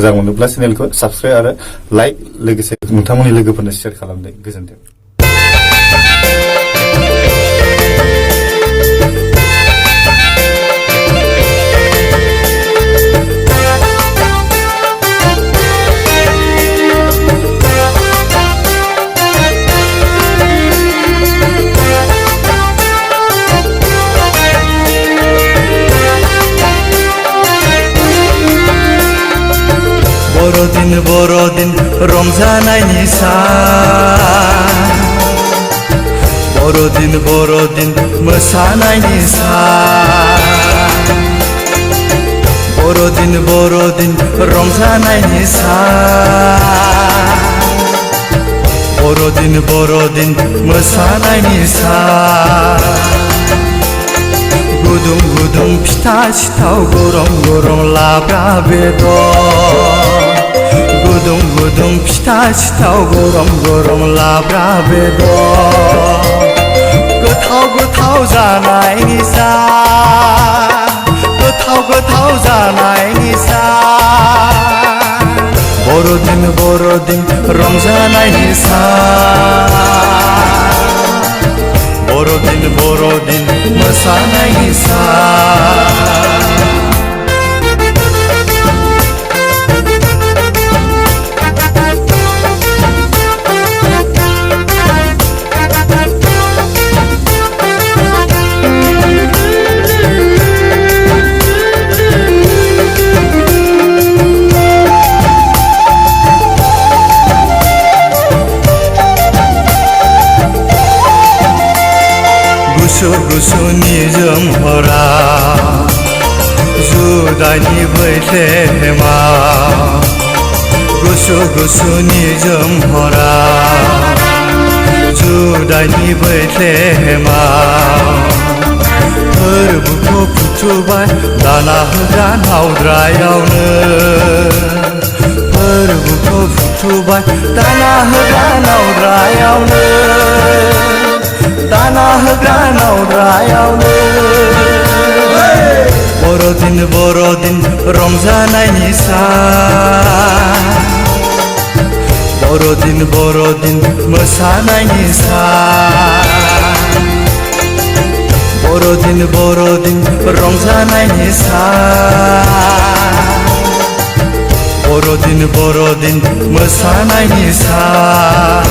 मोजां मोनोब्ला चेनेलखौ साबस्क्राइब आरो लाइक लोगोसे नोंथांमोननि लोगोफोरनो शेयार खालामदो गोजोन्थों। बर'दिन रंजानायनि सान बर'दिन मोसानायनि सान बर'दिन रंजानायनि सान बर'दिन मोसानायनि सान गुदुं गुदुं फिथा सिथाव गरम गरम लाब्रा बेदर गुदुं गुदुं फिथा सिथाव गरम गरम लाब्रा बेदर गोथाव गोथाव जानायनि सान गोथाव गोथाव जानायनि सान बर'दिन रंजानायनि सान बर'दिन मोसानायनि सान गुसु निजोम हरा जुदानि बैथेमा गुसु निजोम हरा जुदानि बैथेमा फोरबोखौ फुथुबाय दाना होग्रा नावद्रायावनो फोरबोखौ फुथुबाय दाना होग्रा नावद्रायावनो दाना होग्रा नावद्रायावनो बर'दिन रंजानायनि सान बर'दिन मोसानायनि सान बर'दिन रंजानायनि सान बर'दिन मोसानायनि सान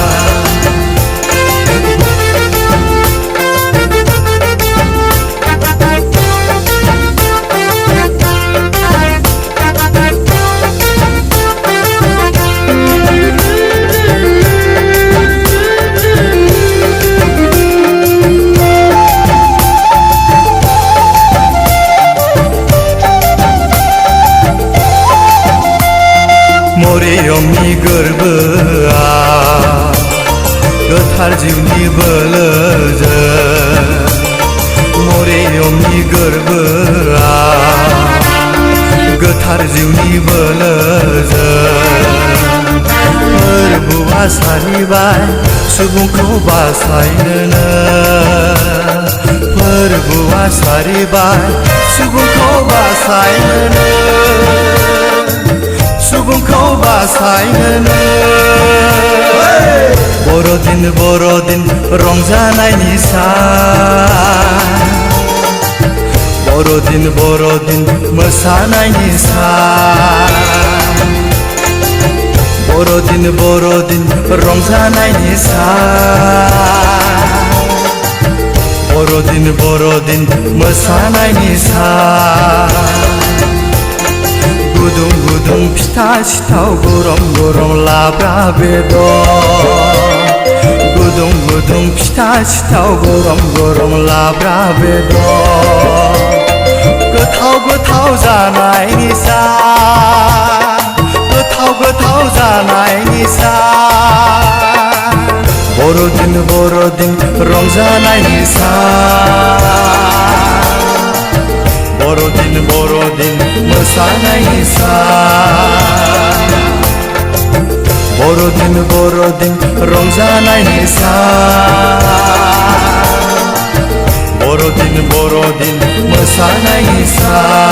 मरियमनि गोरबोआ गोथार जिउनि बोलोजों मरियमनि गोरबोआ गोथार जिउनि बोलोजों फोरबोआ सारिबाय सुबुंखौ बासायनोनो फोरबोआ सारिबाय सुबुंखौ बासायनोनो सुबुंखौ बासायनोनो बर'दिन रंजानायनि सान बर'दिन मोसानायनि सान बर'दिन रंजानायनि सान बर'दिन मोसानायनि सान गुदुं गुदुं फिथा सिथाव गरम गरम लाब्रा बेदर गुदुं गुदुं फिथा सिथाव गरम गरम लाब्रा बेदर गोथाव गोथाव जानायनि सान गोथाव गोथाव जानायनि सान बर'दिन रंजानायनि सान बर'दिन मोसानायनि सान बर'दिन रंजानायनि सान बर'दिन मोसानायनि सान